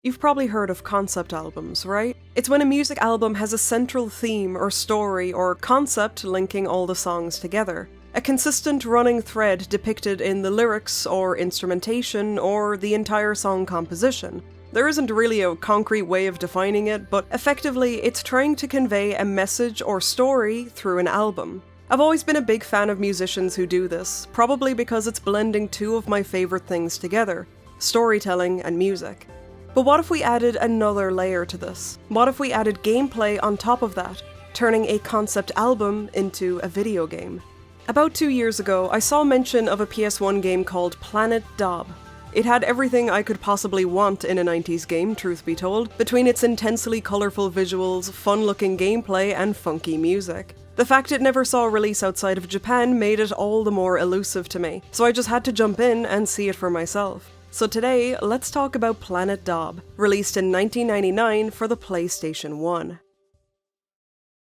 You've probably heard of concept albums, right? It's when a music album has a central theme or story or concept linking all the songs together. A consistent running thread depicted in the lyrics or instrumentation or the entire song composition. There isn't really a concrete way of defining it, but effectively it's trying to convey a message or story through an album. I've always been a big fan of musicians who do this, probably because it's blending two of my favorite things together: storytelling and music. But what if we added another layer to this? What if we added gameplay on top of that, turning a concept album into a video game? About 2 years ago, I saw mention of a PS1 game called Planet Dob. It had everything I could possibly want in a 90s game, truth be told, between its intensely colourful visuals, fun-looking gameplay, and funky music. The fact it never saw a release outside of Japan made it all the more elusive to me, so I just had to jump in and see it for myself. So today, let's talk about Planet Dob, released in 1999 for the PlayStation 1.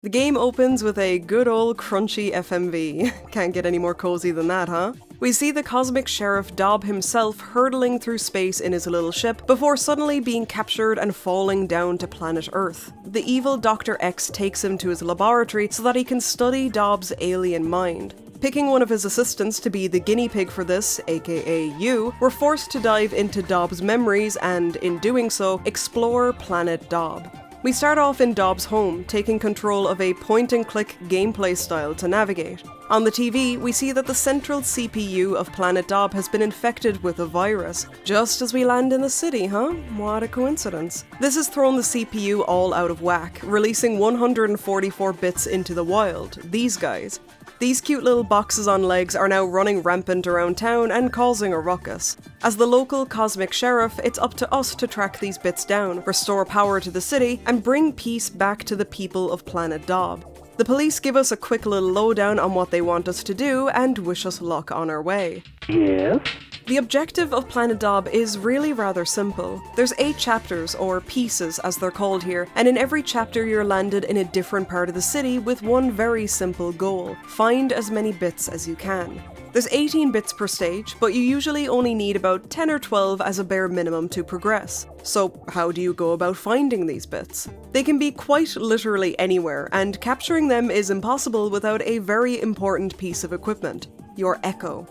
The game opens with a good old crunchy FMV. Can't get any more cozy than that, huh? We see the cosmic sheriff Dob himself hurtling through space in his little ship before suddenly being captured and falling down to planet Earth. The evil Dr. X takes him to his laboratory so that he can study Dob's alien mind. Picking one of his assistants to be the guinea pig for this, aka you, we're forced to dive into Dob's memories and, in doing so, explore Planet Dob. We start off in Dob's home, taking control of a point-and-click gameplay style to navigate. On the TV, we see that the central CPU of Planet Dob has been infected with a virus. Just as we land in the city, huh? What a coincidence. This has thrown the CPU all out of whack, releasing 144 bits into the wild, these guys. These cute little boxes on legs are now running rampant around town and causing a ruckus. As the local cosmic sheriff, it's up to us to track these bits down, restore power to the city, and bring peace back to the people of Planet Dob. The police give us a quick little lowdown on what they want us to do and wish us luck on our way. Yes? The objective of Planet Dob is really rather simple. There's 8 chapters, or pieces as they're called here, and in every chapter you're landed in a different part of the city with one very simple goal: find as many bits as you can. There's 18 bits per stage, but you usually only need about 10 or 12 as a bare minimum to progress. So how do you go about finding these bits? They can be quite literally anywhere, and capturing them is impossible without a very important piece of equipment: your echo.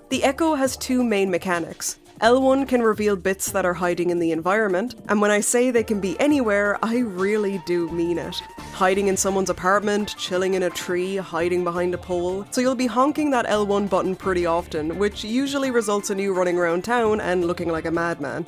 The echo has 2 main mechanics. L1 can reveal bits that are hiding in the environment, and when I say they can be anywhere, I really do mean it. Hiding in someone's apartment, chilling in a tree, hiding behind a pole. So you'll be honking that L1 button pretty often, which usually results in you running around town and looking like a madman.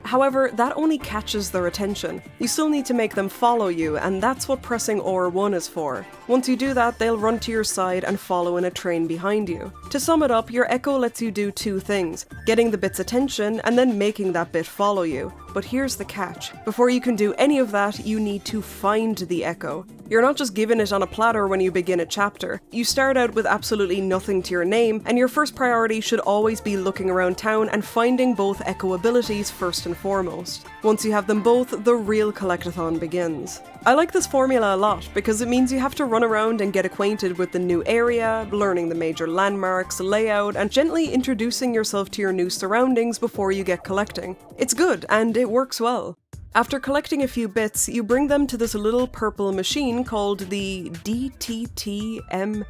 However, that only catches their attention. You still need to make them follow you, and that's what pressing R1 is for. Once you do that, they'll run to your side and follow in a train behind you. To sum it up, your echo lets you do 2 things: getting the bit's attention and then making that bit follow you. But here's the catch. Before you can do any of that, you need to find the echo. You're not just given it on a platter when you begin a chapter. You start out with absolutely nothing to your name, and your first priority should always be looking around town and finding both echo abilities first and foremost. Once you have them both, the real collectathon begins. I like this formula a lot because it means you have to run around and get acquainted with the new area, learning the major landmarks, layout, and gently introducing yourself to your new surroundings before you get collecting. It's good, and it works well. After collecting a few bits, you bring them to this little purple machine called the DTTMS?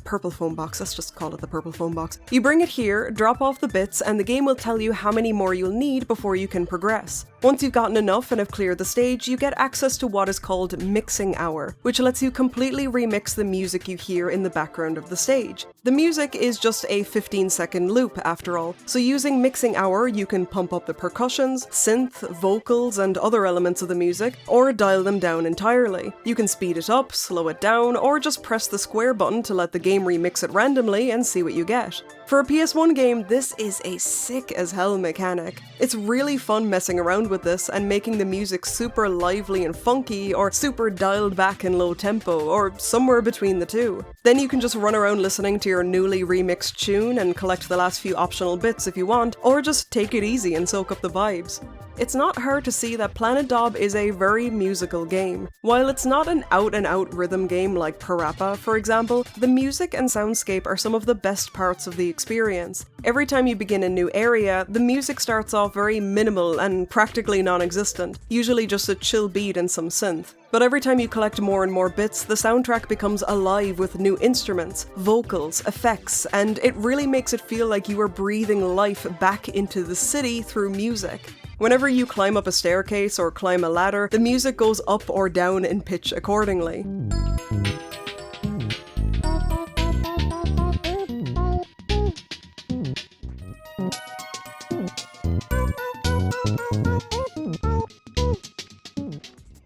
Purple phone box, let's just call it the purple phone box. You bring it here, drop off the bits, and the game will tell you how many more you'll need before you can progress. Once you've gotten enough and have cleared the stage, you get access to what is called Mixing Hour, which lets you completely remix the music you hear in the background of the stage. The music is just a 15-second loop after all, so using Mixing Hour you can pump up the percussions, synth, vocals, and other elements of the music, or dial them down entirely. You can speed it up, slow it down, or just press the square button to let the game remix it randomly and see what you get. For a PS1 game, this is a sick as hell mechanic. It's really fun messing around with this and making the music super lively and funky, or super dialed back and low tempo, or somewhere between the two. Then you can just run around listening to your newly remixed tune and collect the last few optional bits if you want, or just take it easy and soak up the vibes. it's not hard to see that Planet Dob is a very musical game. While it's not an out-and-out rhythm game like Parappa, for example, the music and soundscape are some of the best parts of the experience. Every time you begin a new area, the music starts off very minimal and practically non-existent, usually just a chill beat and some synth. But every time you collect more and more bits, the soundtrack becomes alive with new instruments, vocals, effects, and it really makes it feel like you are breathing life back into the city through music. Whenever you climb up a staircase or climb a ladder, the music goes up or down in pitch accordingly.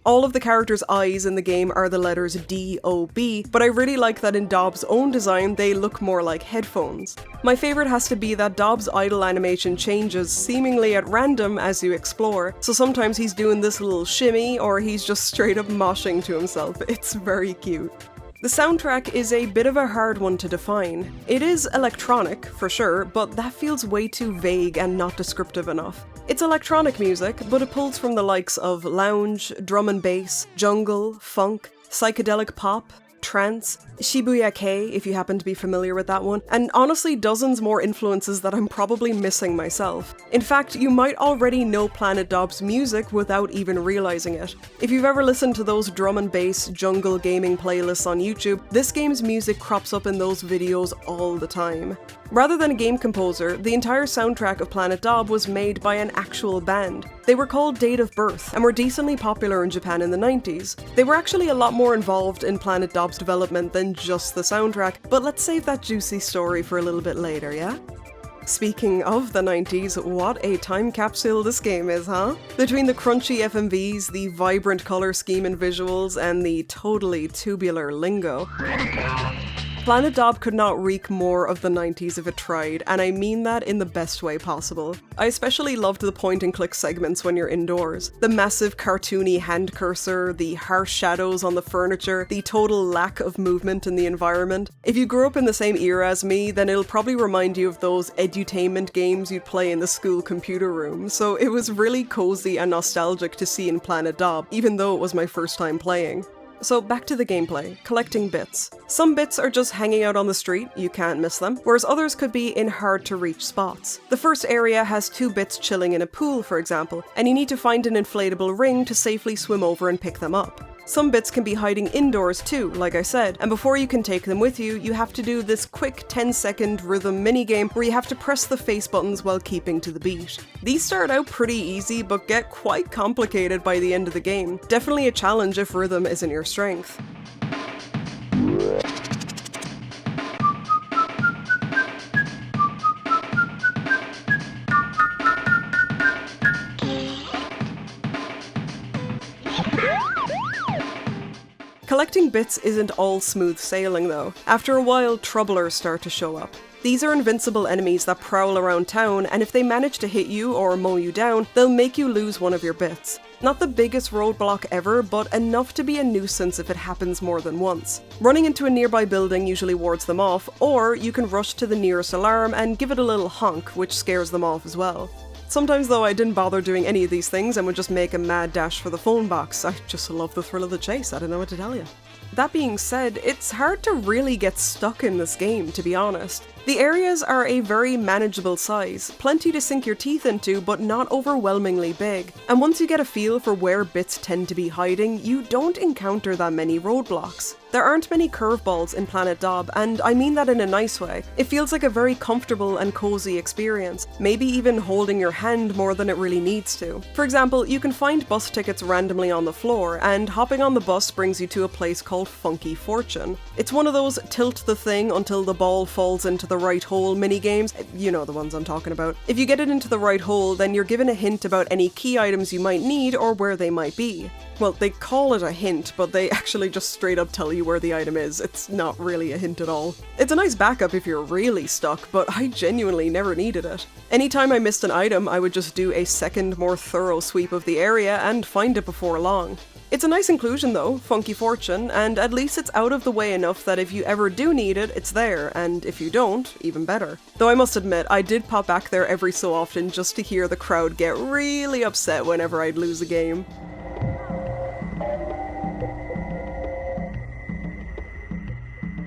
All of the characters' eyes in the game are the letters D-O-B, but I really like that in Dob's own design they look more like headphones. My favourite has to be that Dob's idle animation changes seemingly at random as you explore, so sometimes he's doing this little shimmy or he's just straight up moshing to himself. It's very cute. The soundtrack is a bit of a hard one to define. It is electronic, for sure, but that feels way too vague and not descriptive enough. It's electronic music, but it pulls from the likes of lounge, drum and bass, jungle, funk, psychedelic pop, trance, Shibuya-kei if you happen to be familiar with that one, and honestly dozens more influences that I'm probably missing myself. In fact, you might already know Planet Dob's music without even realizing it. If you've ever listened to those drum and bass jungle gaming playlists on YouTube, this game's music crops up in those videos all the time. Rather than a game composer, the entire soundtrack of Planet Dob was made by an actual band. They were called Date of Birth and were decently popular in Japan in the 90s. They were actually a lot more involved in Planet Dob's development than just the soundtrack, but let's save that juicy story for a little bit later, yeah? Speaking of the 90s, what a time capsule this game is, huh? Between the crunchy FMVs, the vibrant color scheme and visuals, and the totally tubular lingo. Planet Dob could not reek more of the 90s if it tried, and I mean that in the best way possible. I especially loved the point-and-click segments when you're indoors. The massive cartoony hand cursor, the harsh shadows on the furniture, the total lack of movement in the environment. If you grew up in the same era as me, then it'll probably remind you of those edutainment games you'd play in the school computer room, so it was really cozy and nostalgic to see in Planet Dob, even though it was my first time playing. So back to the gameplay, collecting bits. Some bits are just hanging out on the street, you can't miss them, whereas others could be in hard to reach spots. The first area has 2 bits chilling in a pool, for example, and you need to find an inflatable ring to safely swim over and pick them up. Some bits can be hiding indoors too, like I said, and before you can take them with you, you have to do this quick 10-second rhythm minigame where you have to press the face buttons while keeping to the beat. These start out pretty easy, but get quite complicated by the end of the game. Definitely a challenge if rhythm isn't your strength. Collecting bits isn't all smooth sailing though. After a while, troublers start to show up. These are invincible enemies that prowl around town, and if they manage to hit you or mow you down, they'll make you lose one of your bits. Not the biggest roadblock ever, but enough to be a nuisance if it happens more than once. Running into a nearby building usually wards them off, or you can rush to the nearest alarm and give it a little honk, which scares them off as well. Sometimes though I didn't bother doing any of these things and would just make a mad dash for the phone box. I just love the thrill of the chase, I don't know what to tell you. That being said, it's hard to really get stuck in this game, to be honest. The areas are a very manageable size, plenty to sink your teeth into, but not overwhelmingly big. And once you get a feel for where bits tend to be hiding, you don't encounter that many roadblocks. There aren't many curveballs in Planet Dob, and I mean that in a nice way. It feels like a very comfortable and cozy experience, maybe even holding your hand more than it really needs to. For example, you can find bus tickets randomly on the floor, and hopping on the bus brings you to a place called Funky Fortune. It's one of those tilt the thing until the ball falls into the right hole minigames. You know the ones I'm talking about. If you get it into the right hole, then you're given a hint about any key items you might need or where they might be. Well, they call it a hint, but they actually just straight up tell you where the item is. It's not really a hint at all. It's a nice backup if you're really stuck, but I genuinely never needed it. Anytime I missed an item, I would just do a second, more thorough sweep of the area and find it before long. It's a nice inclusion though, Funky Fortune, and at least it's out of the way enough that if you ever do need it, it's there, and if you don't, even better. Though I must admit, I did pop back there every so often just to hear the crowd get really upset whenever I'd lose a game.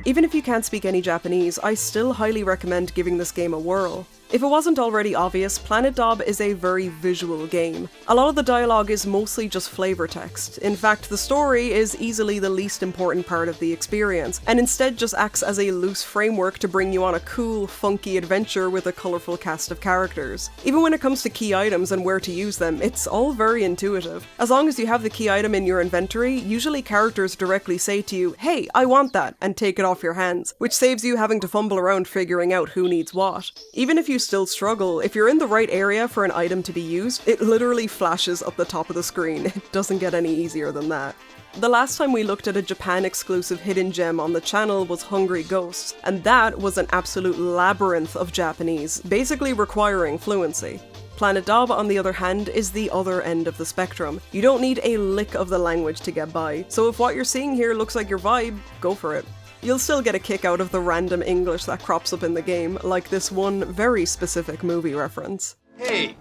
Even if you can't speak any Japanese, I still highly recommend giving this game a whirl. If it wasn't already obvious, Planet Dob is a very visual game. A lot of the dialogue is mostly just flavor text. In fact, the story is easily the least important part of the experience, and instead just acts as a loose framework to bring you on a cool, funky adventure with a colourful cast of characters. Even when it comes to key items and where to use them, it's all very intuitive. As long as you have the key item in your inventory, usually characters directly say to you, "Hey, I want that," and take it off your hands, which saves you having to fumble around figuring out who needs what. Even if you still struggle, if you're in the right area for an item to be used, it literally flashes up the top of the screen. It doesn't get any easier than that. The last time we looked at a Japan-exclusive hidden gem on the channel was Hungry Ghosts, and that was an absolute labyrinth of Japanese, basically requiring fluency. Planet Dob, on the other hand, is the other end of the spectrum. You don't need a lick of the language to get by, so if what you're seeing here looks like your vibe, go for it. You'll still get a kick out of the random English that crops up in the game, like this one very specific movie reference. Hey!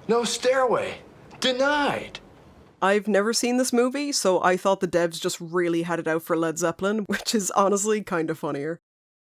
No stairway! Denied! I've never seen this movie, so I thought the devs just really had it out for Led Zeppelin, which is honestly kinda funnier.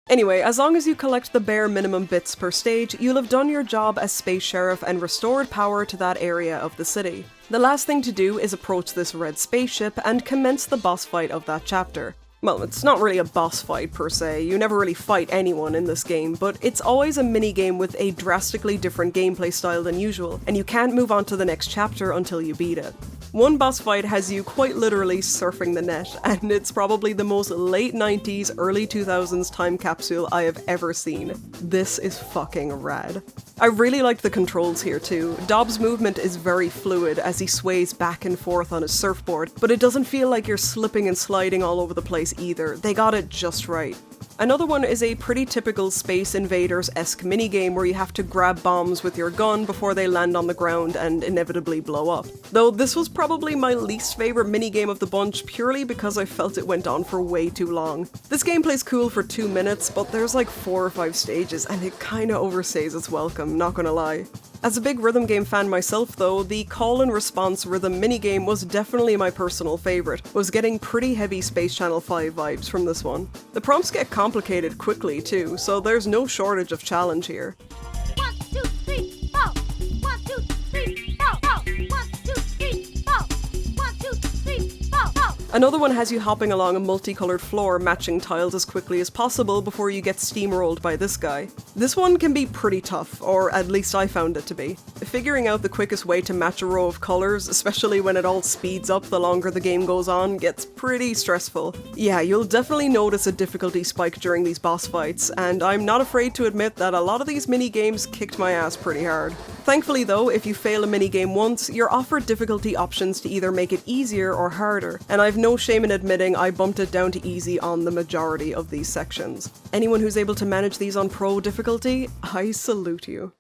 Anyway, as long as you collect the bare minimum bits per stage, you'll have done your job as Space Sheriff and restored power to that area of the city. The last thing to do is approach this red spaceship and commence the boss fight of that chapter. Well, it's not really a boss fight per se, you never really fight anyone in this game, but it's always a minigame with a drastically different gameplay style than usual, and you can't move on to the next chapter until you beat it. One boss fight has you quite literally surfing the net, and it's probably the most late 90s, early 2000s time capsule I have ever seen. This is fucking rad. I really like the controls here too. Dob's movement is very fluid as he sways back and forth on his surfboard, but it doesn't feel like you're slipping and sliding all over the place either. They got it just right. Another one is a pretty typical Space Invaders-esque minigame where you have to grab bombs with your gun before they land on the ground and inevitably blow up. Though this was probably my least favourite minigame of the bunch purely because I felt it went on for way too long. This gameplay's cool for 2 minutes, but there's like 4 or 5 stages and it kinda overstays its welcome, not gonna lie. As a big rhythm game fan myself though, the call and response rhythm minigame was definitely my personal favourite. Was getting pretty heavy Space Channel 5 vibes from this one. The prompts get complicated quickly too, so there's no shortage of challenge here. 1, 2, 3, 4. 1, 2, 3, 4. 1, 2, 3, 4. 1, 2, 3, 4. Another one has you hopping along a multicolored floor matching tiles as quickly as possible before you get steamrolled by this guy. This one can be pretty tough, or at least I found it to be. Figuring out the quickest way to match a row of colors, especially when it all speeds up the longer the game goes on, gets pretty stressful. Yeah, you'll definitely notice a difficulty spike during these boss fights, and I'm not afraid to admit that a lot of these mini-games kicked my ass pretty hard. Thankfully though, if you fail a minigame once, you're offered difficulty options to either make it easier or harder, and I've no shame in admitting I bumped it down to easy on the majority of these sections. Anyone who's able to manage these on pro difficulty, I salute you.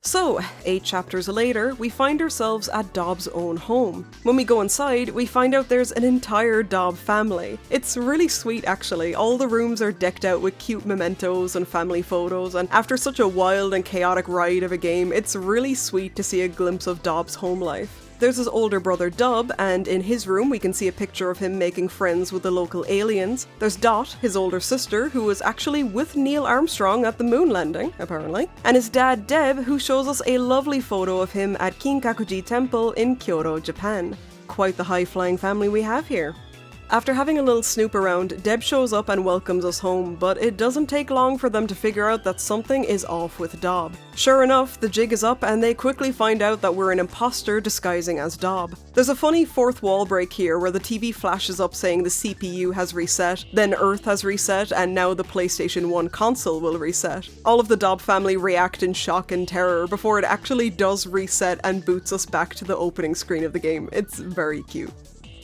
So, 8 chapters later, we find ourselves at Dob's own home. When we go inside, we find out there's an entire Dob family. It's really sweet actually, all the rooms are decked out with cute mementos and family photos, and after such a wild and chaotic ride of a game, it's really sweet to see a glimpse of Dob's home life. There's his older brother Dub, and in his room we can see a picture of him making friends with the local aliens. There's Dot, his older sister, who was actually with Neil Armstrong at the moon landing, apparently. And his dad Deb, who shows us a lovely photo of him at Kinkakuji Temple in Kyoto, Japan. Quite the high-flying family we have here. After having a little snoop around, Deb shows up and welcomes us home, but it doesn't take long for them to figure out that something is off with Dob. Sure enough, the jig is up and they quickly find out that we're an imposter disguising as Dob. There's a funny fourth wall break here where the TV flashes up saying the CPU has reset, then Earth has reset, and now the PlayStation 1 console will reset. All of the Dob family react in shock and terror before it actually does reset and boots us back to the opening screen of the game. It's very cute.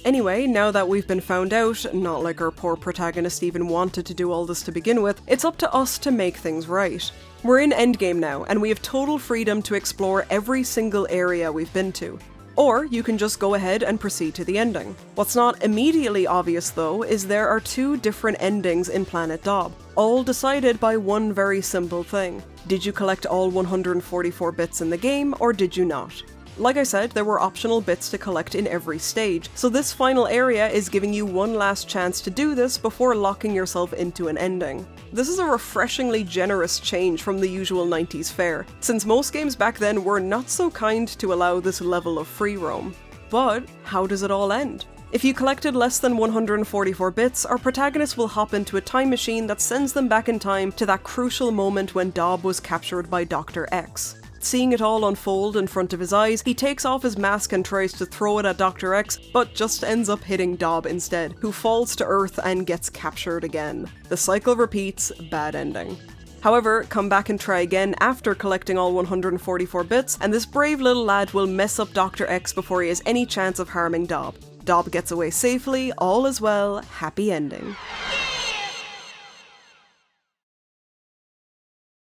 Anyway, now that we've been found out, not like our poor protagonist even wanted to do all this to begin with, it's up to us to make things right. We're in Endgame now, and we have total freedom to explore every single area we've been to. Or you can just go ahead and proceed to the ending. What's not immediately obvious though is there are two different endings in Planet Dob, all decided by one very simple thing. Did you collect all 144 bits in the game, or did you not? Like I said, there were optional bits to collect in every stage, so this final area is giving you one last chance to do this before locking yourself into an ending. This is a refreshingly generous change from the usual 90s fare, since most games back then were not so kind to allow this level of free roam. But how does it all end? If you collected less than 144 bits, our protagonist will hop into a time machine that sends them back in time to that crucial moment when Dob was captured by Dr. X. Seeing it all unfold in front of his eyes, he takes off his mask and tries to throw it at Dr. X, but just ends up hitting Dob instead, who falls to Earth and gets captured again. The cycle repeats, bad ending. However, come back and try again after collecting all 144 bits, and this brave little lad will mess up Dr. X before he has any chance of harming Dob. Dob gets away safely, all is well, happy ending.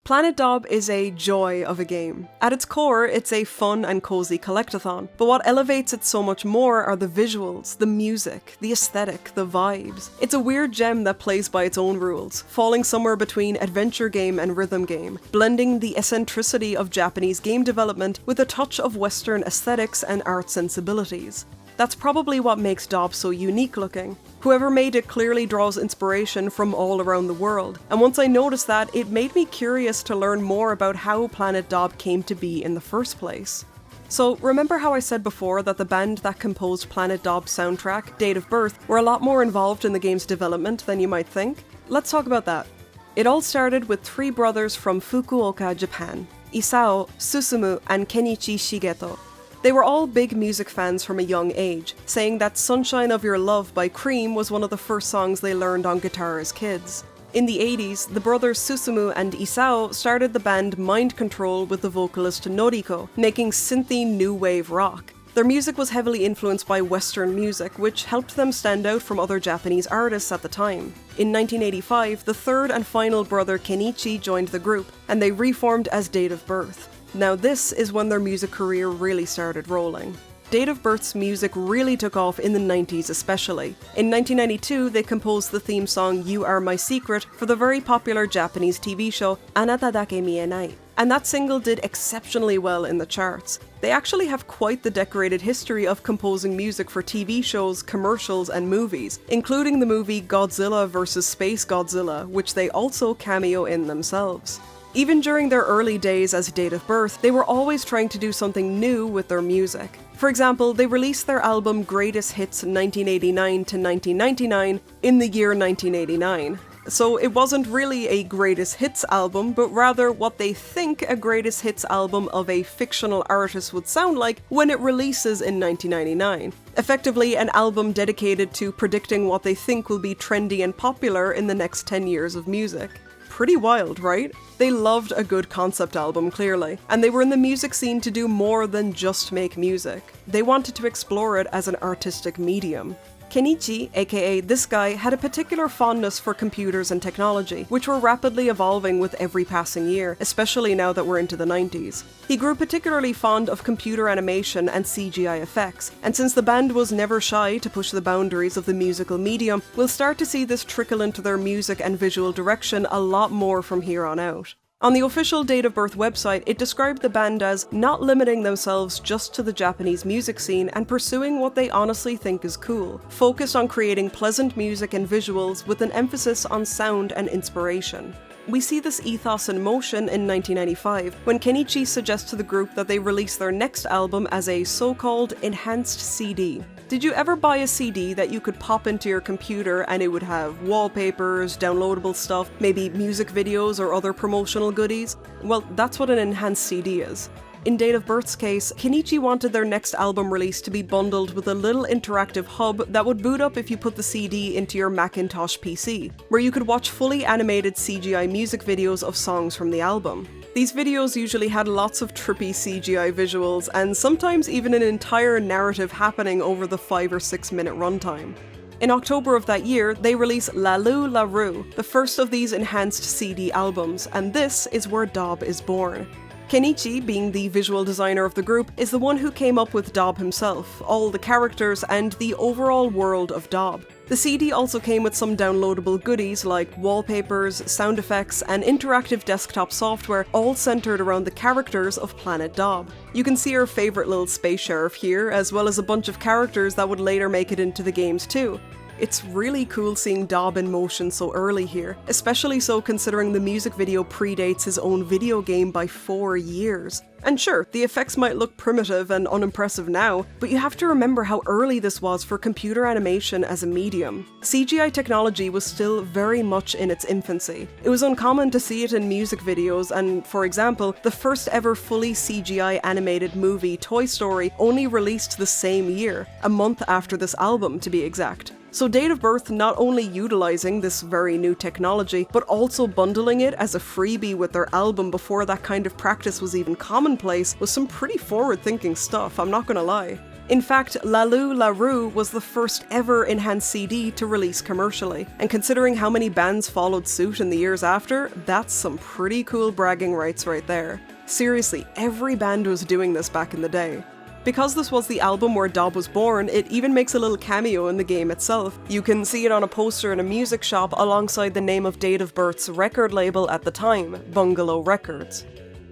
Planet Dob is a joy of a game. At its core, it's a fun and cozy collectathon, but what elevates it so much more are the visuals, the music, the aesthetic, the vibes. It's a weird gem that plays by its own rules, falling somewhere between adventure game and rhythm game, blending the eccentricity of Japanese game development with a touch of Western aesthetics and art sensibilities. That's probably what makes Dob so unique looking. Whoever made it clearly draws inspiration from all around the world, and once I noticed that, it made me curious to learn more about how Planet Dob came to be in the first place. So remember how I said before that the band that composed Planet Dob's soundtrack, Date of Birth, were a lot more involved in the game's development than you might think? Let's talk about that. It all started with three brothers from Fukuoka, Japan, Isao, Susumu, and Kenichi Shigeto. They were all big music fans from a young age, saying that Sunshine of Your Love by Cream was one of the first songs they learned on guitar as kids. In the 80s, the brothers Susumu and Isao started the band Mind Control with the vocalist Noriko, making synthy new wave rock. Their music was heavily influenced by Western music, which helped them stand out from other Japanese artists at the time. In 1985, the third and final brother Kenichi joined the group, and they reformed as Date of Birth. Now this is when their music career really started rolling. Date of Birth's music really took off in the 90s especially. In 1992, they composed the theme song You Are My Secret for the very popular Japanese TV show Anata Dake Mienai, and that single did exceptionally well in the charts. They actually have quite the decorated history of composing music for TV shows, commercials, and movies, including the movie Godzilla vs. Space Godzilla, which they also cameo in themselves. Even during their early days as Date of Birth, they were always trying to do something new with their music. For example, they released their album Greatest Hits 1989 to 1999 in the year 1989. So it wasn't really a greatest hits album, but rather what they think a greatest hits album of a fictional artist would sound like when it releases in 1999. Effectively, an album dedicated to predicting what they think will be trendy and popular in the next 10 years of music. Pretty wild, right? They loved a good concept album, clearly, and they were in the music scene to do more than just make music. They wanted to explore it as an artistic medium. Kenichi, aka this guy, had a particular fondness for computers and technology, which were rapidly evolving with every passing year, especially now that we're into the 90s. He grew particularly fond of computer animation and CGI effects, and since the band was never shy to push the boundaries of the musical medium, we'll start to see this trickle into their music and visual direction a lot more from here on out. On the official Date of Birth website, it described the band as not limiting themselves just to the Japanese music scene and pursuing what they honestly think is cool, focused on creating pleasant music and visuals with an emphasis on sound and inspiration. We see this ethos in motion in 1995, when Kenichi suggests to the group that they release their next album as a so-called enhanced CD. Did you ever buy a CD that you could pop into your computer and it would have wallpapers, downloadable stuff, maybe music videos or other promotional goodies? Well, that's what an enhanced CD is. In Date of Birth's case, Kenichi wanted their next album release to be bundled with a little interactive hub that would boot up if you put the CD into your Macintosh PC, where you could watch fully animated CGI music videos of songs from the album. These videos usually had lots of trippy CGI visuals, and sometimes even an entire narrative happening over the 5 or 6 minute runtime. In October of that year, they released La Lou La Rue, the first of these enhanced CD albums, and this is where Dob is born. Kenichi, being the visual designer of the group, is the one who came up with Dob himself, all the characters, and the overall world of Dob. The CD also came with some downloadable goodies like wallpapers, sound effects, and interactive desktop software, all centered around the characters of Planet Dob. You can see our favourite little space sheriff here, as well as a bunch of characters that would later make it into the games too. It's really cool seeing Dob in motion so early here, especially so considering the music video predates his own video game by 4 years. And sure, the effects might look primitive and unimpressive now, but you have to remember how early this was for computer animation as a medium. CGI technology was still very much in its infancy. It was uncommon to see it in music videos, and for example, the first ever fully CGI animated movie, Toy Story, only released the same year, a month after this album to be exact. So Date of Birth not only utilizing this very new technology, but also bundling it as a freebie with their album before that kind of practice was even commonplace was some pretty forward-thinking stuff, I'm not gonna lie. In fact, La Lou La Rue was the first ever enhanced CD to release commercially, and considering how many bands followed suit in the years after, that's some pretty cool bragging rights right there. Seriously, every band was doing this back in the day. Because this was the album where Dob was born, it even makes a little cameo in the game itself. You can see it on a poster in a music shop alongside the name of Date of Birth's record label at the time, Bungalow Records.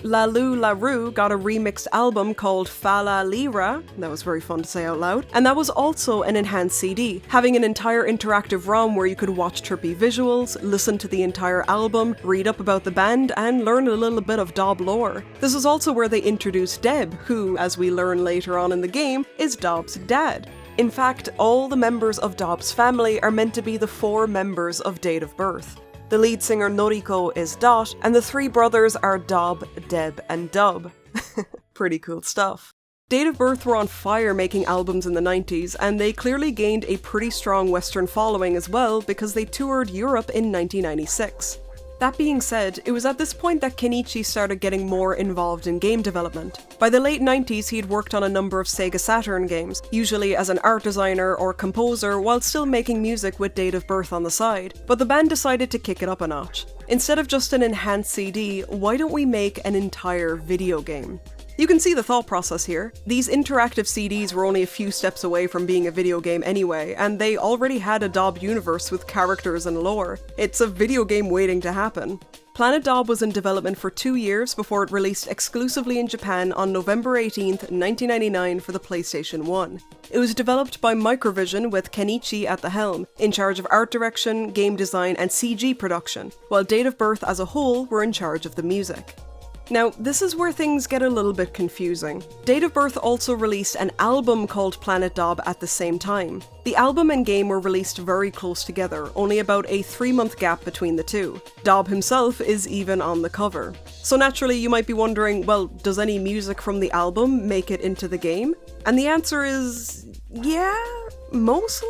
La Lou La Rue got a remixed album called Fa La Lira, that was very fun to say out loud, and that was also an enhanced CD, having an entire interactive ROM where you could watch trippy visuals, listen to the entire album, read up about the band, and learn a little bit of Dob lore. This is also where they introduced Deb, who, as we learn later on in the game, is Dob's dad. In fact, all the members of Dob's family are meant to be the 4 members of Date of Birth. The lead singer Noriko is Dot, and the 3 brothers are Dob, Deb, and Dub. Pretty cool stuff. Date of Birth were on fire making albums in the 90s, and they clearly gained a pretty strong Western following as well because they toured Europe in 1996. That being said, it was at this point that Kenichi started getting more involved in game development. By the late 90s, he'd worked on a number of Sega Saturn games, usually as an art designer or composer while still making music with Date of Birth on the side, but the band decided to kick it up a notch. Instead of just an enhanced CD, why don't we make an entire video game? You can see the thought process here. These interactive CDs were only a few steps away from being a video game anyway, and they already had a Dob universe with characters and lore. It's a video game waiting to happen. Planet Dob was in development for 2 years before it released exclusively in Japan on November 18th, 1999 for the PlayStation 1. It was developed by Microvision with Kenichi at the helm, in charge of art direction, game design, and CG production, while Date of Birth as a whole were in charge of the music. Now, this is where things get a little bit confusing. Date of Birth also released an album called Planet Dob at the same time. The album and game were released very close together, only about a 3-month gap between the two. Dob himself is even on the cover. So naturally you might be wondering, well, does any music from the album make it into the game? And the answer is, yeah, mostly?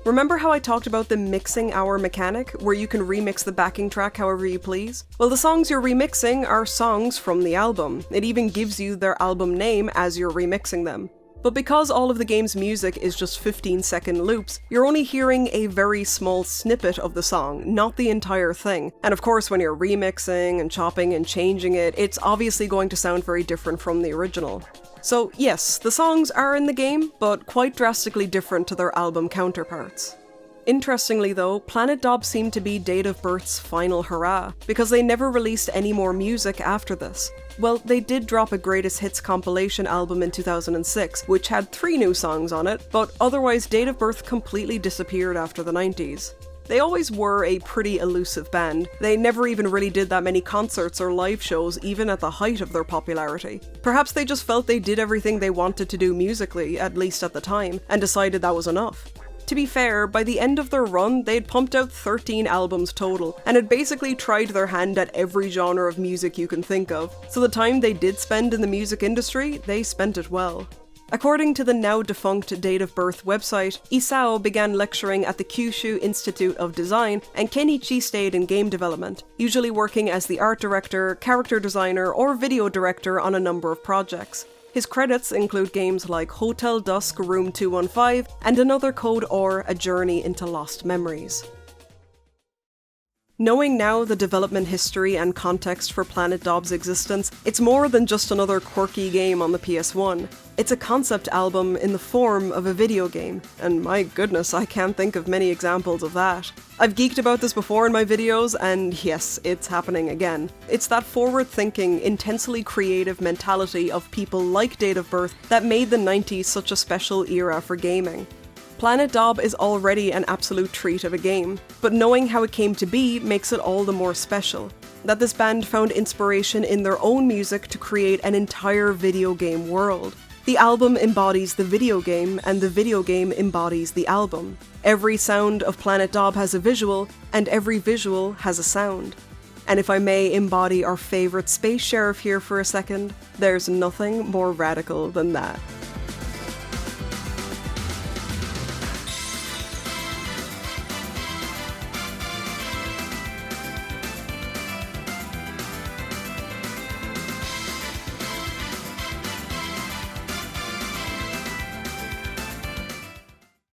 Remember how I talked about the mixing hour mechanic, where you can remix the backing track however you please? Well, the songs you're remixing are songs from the album. It even gives you their album name as you're remixing them. But because all of the game's music is just 15-second loops, you're only hearing a very small snippet of the song, not the entire thing. And of course, when you're remixing and chopping and changing it, it's obviously going to sound very different from the original. So yes, the songs are in the game, but quite drastically different to their album counterparts. Interestingly though, Planet Dob seemed to be Date of Birth's final hurrah, because they never released any more music after this. Well, they did drop a greatest hits compilation album in 2006, which had 3 new songs on it, but otherwise Date of Birth completely disappeared after the 90s. They always were a pretty elusive band. They never even really did that many concerts or live shows, even at the height of their popularity. Perhaps they just felt they did everything they wanted to do musically, at least at the time, and decided that was enough. To be fair, by the end of their run, they'd pumped out 13 albums total, and had basically tried their hand at every genre of music you can think of, so the time they did spend in the music industry, they spent it well. According to the now-defunct Date of Birth website, Isao began lecturing at the Kyushu Institute of Design, and Kenichi stayed in game development, usually working as the art director, character designer, or video director on a number of projects. His credits include games like Hotel Dusk Room 215 and another Code or A Journey into Lost Memories. Knowing now the development history and context for Planet Dob's existence, it's more than just another quirky game on the PS1. It's a concept album in the form of a video game, and my goodness, I can't think of many examples of that. I've geeked about this before in my videos, and yes, it's happening again. It's that forward-thinking, intensely creative mentality of people like Date of Birth that made the 90s such a special era for gaming. Planet Dob is already an absolute treat of a game, but knowing how it came to be makes it all the more special. That this band found inspiration in their own music to create an entire video game world. The album embodies the video game, and the video game embodies the album. Every sound of Planet Dob has a visual, and every visual has a sound. And if I may embody our favourite space sheriff here for a second, there's nothing more radical than that.